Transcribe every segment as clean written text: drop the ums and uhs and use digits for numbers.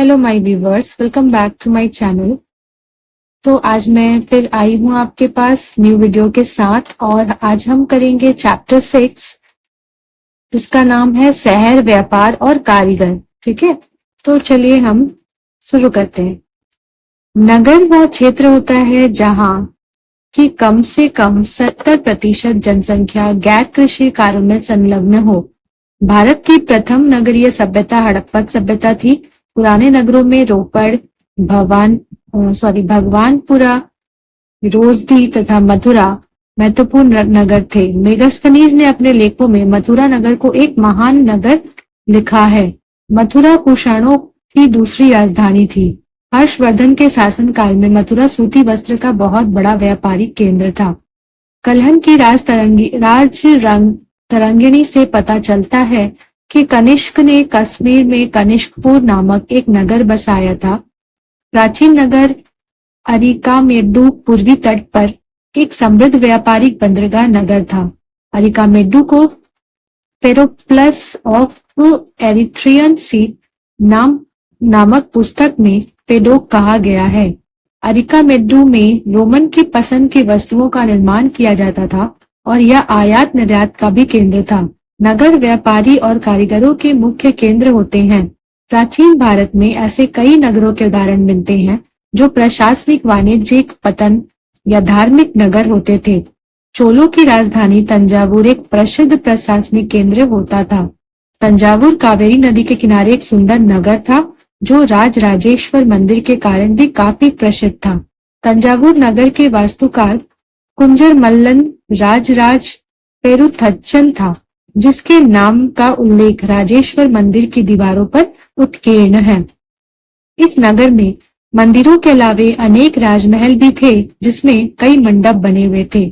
Hello my viewers, welcome back to my channel. तो आज मैं फिर आई हूँ आपके पास न्यू वीडियो के साथ और आज हम करेंगे चैप्टर 6 जिसका नाम है शहर, व्यापार और कारीगर। ठीक है, तो चलिए हम शुरू करते हैं। नगर वह क्षेत्र होता है जहाँ की कम से कम 70% जनसंख्या गैर कृषि कार्यों में संलग्न हो। भारत की प्रथम नगरीय सभ्यता हड़प्पा सभ्यता थी। पुराने नगरों में रोपड़, भगवानपुरा, रोजदी तथा मथुरा महत्वपूर्ण नगर थे। मेगास्थनीज ने अपने लेखों में मथुरा नगर को एक महान नगर लिखा है। मथुरा कुषाणों की दूसरी राजधानी थी। हर्षवर्धन के शासनकाल में मथुरा सूती वस्त्र का बहुत बड़ा व्यापारिक केंद्र था। कलहन की तरंगिणी से पता चलता है कि कनिष्क ने कश्मीर में कनिष्कपुर नामक एक नगर बसाया था। प्राचीन नगर अरिकामेड्डू पूर्वी तट पर एक समृद्ध व्यापारिक बंदरगाह नगर था। अरिकामेड्डू को पेरोप्लस ऑफ एरिथ्रियन सी नामक पुस्तक में पेडोक कहा गया है। अरिकामेड्डू में रोमन की पसंद की वस्तुओं का निर्माण किया जाता था और यह आयात निर्यात का भी केंद्र था। नगर व्यापारी और कारीगरों के मुख्य केंद्र होते हैं। प्राचीन भारत में ऐसे कई नगरों के उदाहरण मिलते हैं जो प्रशासनिक, वाणिज्यिक, पतन या धार्मिक नगर होते थे। चोलों की राजधानी तंजावुर एक प्रसिद्ध प्रशासनिक केंद्र होता था। तंजावुर कावेरी नदी के किनारे एक सुंदर नगर था जो राजराजेश्वर मंदिर के कारण भी काफी प्रसिद्ध था। तंजावुर नगर के वास्तुकार कुंजर मल्लन राजराज पेरुथच्चन था, जिसके नाम का उल्लेख राजेश्वर मंदिर की दीवारों पर उत्कीर्ण है। इस नगर में मंदिरों के अलावे अनेक राजमहल भी थे जिसमें कई मंडप बने हुए थे।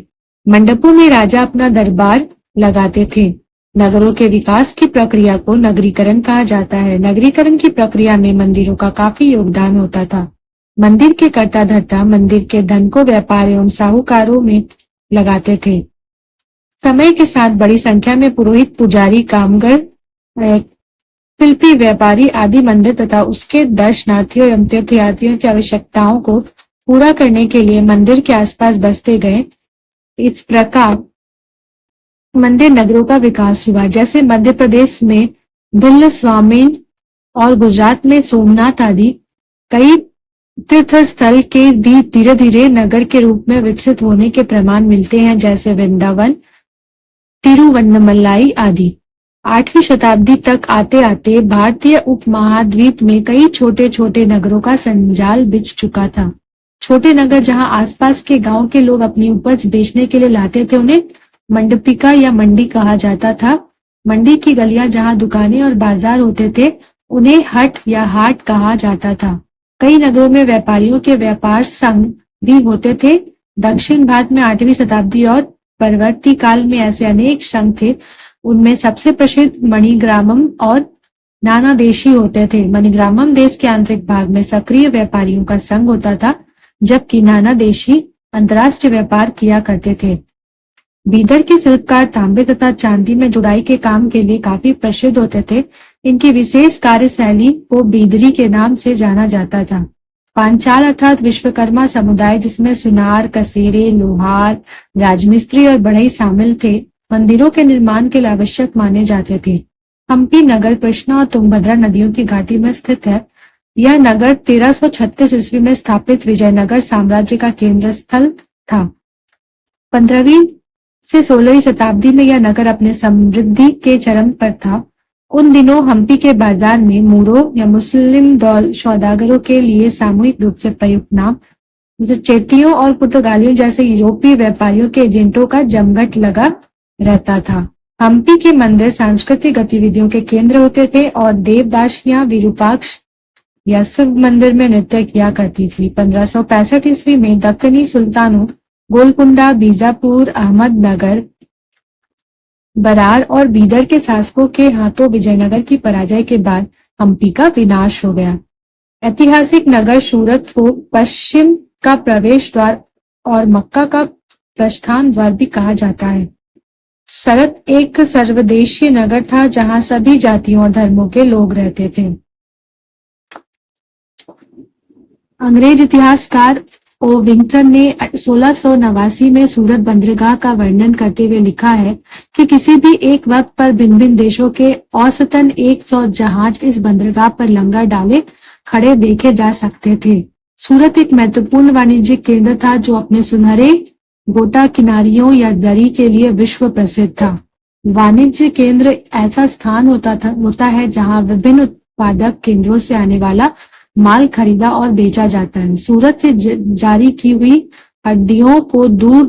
मंडपों में राजा अपना दरबार लगाते थे। नगरों के विकास की प्रक्रिया को नगरीकरण कहा जाता है। नगरीकरण की प्रक्रिया में मंदिरों का काफी योगदान होता था। मंदिर के कर्ता धर्ता मंदिर के धन को व्यापार एवं साहूकारों में लगाते थे। समय के साथ बड़ी संख्या में पुरोहित, पुजारी, कामगर, शिल्पी, व्यापारी आदि मंदिर तथा उसके दर्शनार्थियों एवं तीर्थयात्रियों की आवश्यकताओं को पूरा करने के लिए मंदिर के आसपास बसते गए। इस प्रकार मंदिर नगरों का विकास हुआ। जैसे मध्य प्रदेश में भिल्ल स्वामीन और गुजरात में सोमनाथ आदि कई तीर्थ स्थल के भी धीरे धीरे नगर के रूप में विकसित होने के प्रमाण मिलते हैं, जैसे वृंदावन, तिरुवन्नमलाई आदि। 8वीं शताब्दी तक आते आते भारतीय उपमहाद्वीप में कई छोटे छोटे नगरों का संजाल बिछ चुका था। छोटे नगर जहां आसपास के गांव के लोग अपनी उपज बेचने के लिए लाते थे, उन्हें मंडपिका या मंडी कहा जाता था। मंडी की गलियां जहां दुकानें और बाजार होते थे, उन्हें हट या हाट कहा जाता था। कई नगरों में व्यापारियों के व्यापार संघ भी होते थे। दक्षिण भारत में 8वीं शताब्दी और परवर्ती काल में ऐसे अनेक संघ थे। उनमें सबसे प्रसिद्ध मणिग्रामम और नानादेशी होते थे। मणिग्रामम देश के आंतरिक भाग में सक्रिय व्यापारियों का संघ होता था, जबकि नानादेशी अंतर्राष्ट्रीय व्यापार किया करते थे। बीदर के शिल्पकार तांबे तथा चांदी में जुड़ाई के काम के लिए काफी प्रसिद्ध होते थे। इनकी विशेष कार्यशैली को बीदरी के नाम से जाना जाता था। पांचाल अर्थात विश्वकर्मा समुदाय, जिसमें सुनार, कसेरे, लोहार, राजमिस्त्री और बढ़ई शामिल थे, मंदिरों के निर्माण के लिए आवश्यक माने जाते थे। हम्पी नगर कृष्णा और तुंगभद्रा नदियों की घाटी में स्थित है। यह नगर 1336 ईस्वी में स्थापित विजयनगर साम्राज्य का केंद्र स्थल था। 15वीं से 16वीं शताब्दी में यह नगर अपने समृद्धि के चरम पर था। उन दिनों हम्पी के बाजार में मूरों या मुस्लिम सौदागरों के लिए सामूहिक रूप से प्रयुक्त नाम जैसे चेटियों और पुर्तगालियों जैसे यूरोपीय व्यापारियों के एजेंटों का जमघट लगा रहता था। हम्पी के मंदिर सांस्कृतिक गतिविधियों के केंद्र होते थे और देवदासियां विरूपाक्ष या शिव मंदिर में नृत्य किया करती थी। 1565 ईस्वी में दक्कनी सुल्तानों गोलकुंडा, बीजापुर, अहमदनगर, बरार और बीदर के शासकों के हाथों विजयनगर की पराजय के बाद हम्पी का विनाश हो गया। ऐतिहासिक नगर सूरत को पश्चिम का प्रवेश द्वार और मक्का का प्रस्थान द्वार भी कहा जाता है। सरत एक सर्वदेशीय नगर था जहां सभी जातियों और धर्मों के लोग रहते थे। अंग्रेज इतिहासकार ओविंगटन ने 1689 में सूरत बंदरगाह का वर्णन करते हुए लिखा है कि किसी भी एक वक्त पर भिन्न भिन्न देशों के औसतन 100 जहाज इस बंदरगाह पर लंगर डाले खड़े देखे जा सकते थे। सूरत एक महत्वपूर्ण वाणिज्यिक केंद्र था जो अपने सुनहरे गोटा किनारियों या दरी के लिए विश्व प्रसिद्ध था। वाणिज्य केंद्र ऐसा स्थान होता है जहां विभिन्न उत्पादक केंद्रों से आने वाला माल खरीदा और बेचा जाता है। सूरत से जारी की हुई हुंडियों को दूर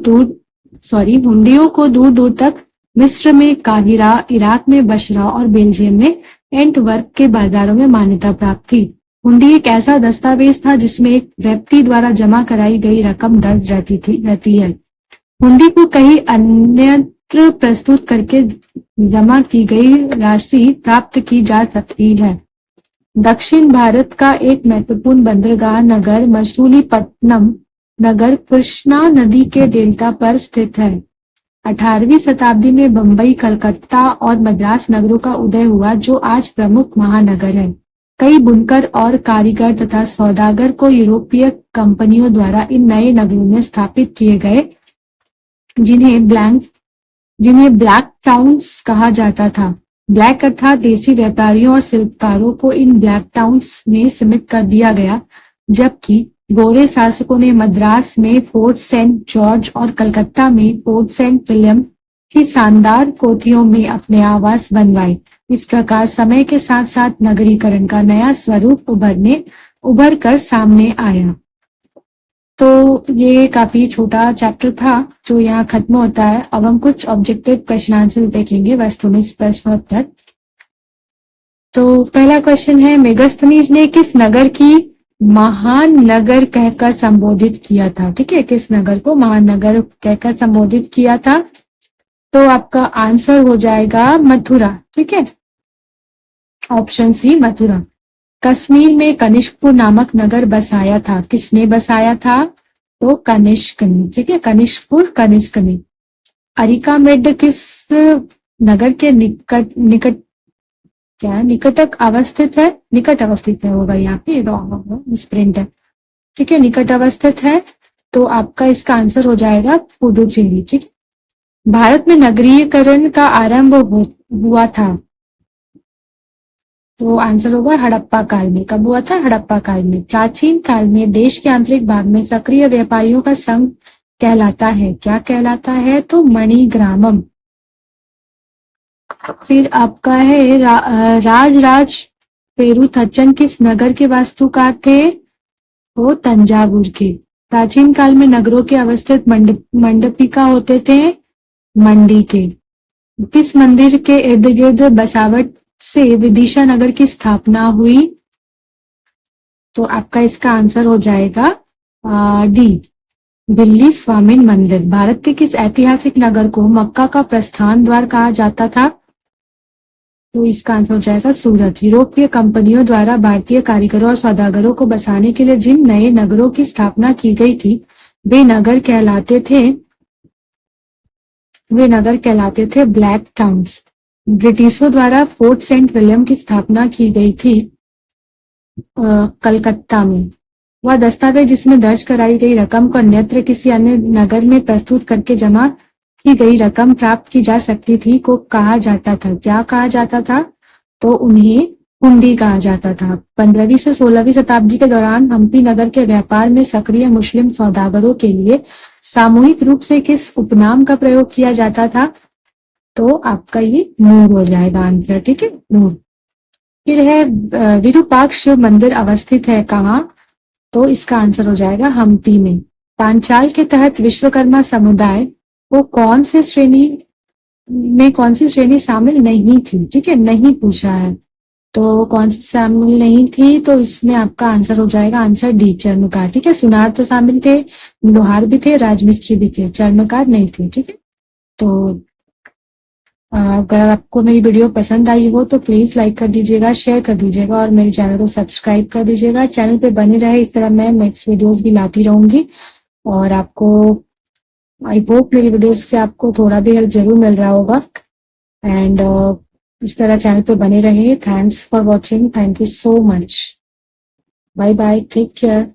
दूर तक मिस्र में काहिरा, इराक में बशरा और बेल्जियम में एंटवर्प के बाजारों में मान्यता प्राप्त थी। हुंडी एक ऐसा दस्तावेज था जिसमें एक व्यक्ति द्वारा जमा कराई गई रकम दर्ज रहती है। हुंडी को कहीं अन्यत्र प्रस्तुत करके जमा की गई राशि प्राप्त की जा सकती है। दक्षिण भारत का एक महत्वपूर्ण बंदरगाह नगर मछलीपट्टनम नगर कृष्णा नदी के डेल्टा पर स्थित है। 18वीं शताब्दी में बंबई, कलकत्ता और मद्रास नगरों का उदय हुआ जो आज प्रमुख महानगर है। कई बुनकर और कारीगर तथा सौदागर को यूरोपीय कंपनियों द्वारा इन नए नगरों में स्थापित किए गए, जिन्हें ब्लैक टाउन्स कहा जाता था। ब्लैक अर्थात देसी व्यापारियों और शिल्पकारों को इन ब्लैक टाउन्स में सीमित कर दिया गया, जबकि गोरे शासकों ने मद्रास में फोर्ट सेंट जॉर्ज और कलकत्ता में फोर्ट सेंट विलियम की शानदार कोठियों में अपने आवास बनवाए। इस प्रकार समय के साथ साथ नगरीकरण का नया स्वरूप उभर कर सामने आया। तो ये काफी छोटा चैप्टर था जो यहाँ खत्म होता है। अब हम कुछ ऑब्जेक्टिव क्वेश्चन आंसर देखेंगे, वस्तुनिष्ठ प्रश्नोत्तर। तो पहला क्वेश्चन है, मेगास्थनीज ने किस नगर की महान नगर कहकर संबोधित किया था? ठीक है, किस नगर को महानगर कहकर संबोधित किया था? तो आपका आंसर हो जाएगा मथुरा। ठीक है, ऑप्शन सी मथुरा। कश्मीर में कनिष्कपुर नामक नगर बसाया था, किसने बसाया था? तो कनिष्क ने। ठीक है, कनिष्कपुर कनिष्क ने। अरिकामेड किस नगर के निकट अवस्थित है होगा, यहाँ पे मिसप्रिंट है। ठीक है, निकट अवस्थित है, तो आपका इसका आंसर हो जाएगा पुडुचेरी। ठीक है, भारत में नगरीकरण का आरंभ हुआ था, तो आंसर होगा हड़प्पा काल में। कब हुआ था? हड़प्पा काल में। प्राचीन काल में देश के आंतरिक भाग में सक्रिय व्यापारियों का संघ कहलाता है, क्या कहलाता है? तो मणिग्रामम। फिर आपका है राजराज पेरुथच्चन किस नगर के वास्तुकार थे? वो तंजावुर के। प्राचीन काल में नगरों के अवस्थित मंडपिका होते थे मंडी के। किस मंदिर के इर्द गिर्द बसावट से विदिशा नगर की स्थापना हुई? तो आपका इसका आंसर हो जाएगा डी, दिल्ली स्वामीन मंदिर। भारत के किस ऐतिहासिक नगर को मक्का का प्रस्थान द्वार कहा जाता था? तो इसका आंसर हो जाएगा सूरत। यूरोपीय कंपनियों द्वारा भारतीय कारीगरों और सौदागरों को बसाने के लिए जिन नए नगरों की स्थापना की गई थी वे नगर कहलाते थे ब्लैक टाउन्स। ब्रिटिशों द्वारा फोर्ट सेंट विलियम की स्थापना की गई थी कलकत्ता में। वह दस्तावेज जिसमें दर्ज कराई गई रकम को अन्यत्र किसी अन्य नगर में प्रस्तुत करके जमा की गई रकम प्राप्त की जा सकती थी को कहा जाता था, क्या कहा जाता था? तो उन्हें हुंडी कहा जाता था। 15वीं से 16वीं शताब्दी के दौरान हम्पी नगर के व्यापार में सक्रिय मुस्लिम सौदागरों के लिए सामूहिक रूप से किस उपनाम का प्रयोग किया जाता था? तो आपका ये नूर हो जाएगा आंसर। ठीक है, नूर। फिर है विरूपाक्ष शिव मंदिर अवस्थित है कहाँ? तो इसका आंसर हो जाएगा हम्पी में। पांचाल के तहत विश्वकर्मा समुदाय को कौन सी श्रेणी शामिल नहीं थी? ठीक है, नहीं पूछा है, तो कौन सी शामिल नहीं थी? तो इसमें आपका आंसर हो जाएगा आंसर डी, चर्मकार। ठीक है, सुनार तो शामिल थे, लोहार भी थे, राजमिस्त्री भी थे, चर्मकार नहीं थे। ठीक है, तो अगर आपको मेरी वीडियो पसंद आई हो तो प्लीज लाइक कर दीजिएगा, शेयर कर दीजिएगा और मेरे चैनल को सब्सक्राइब कर दीजिएगा। चैनल पे बने रहे, इस तरह मैं नेक्स्ट वीडियोस भी लाती रहूंगी और आपको आई होप मेरी वीडियोस से आपको थोड़ा भी हेल्प जरूर मिल रहा होगा। एंड इस तरह चैनल पे बने रहे। Thanks for watching, thank you so much, bye bye, take care.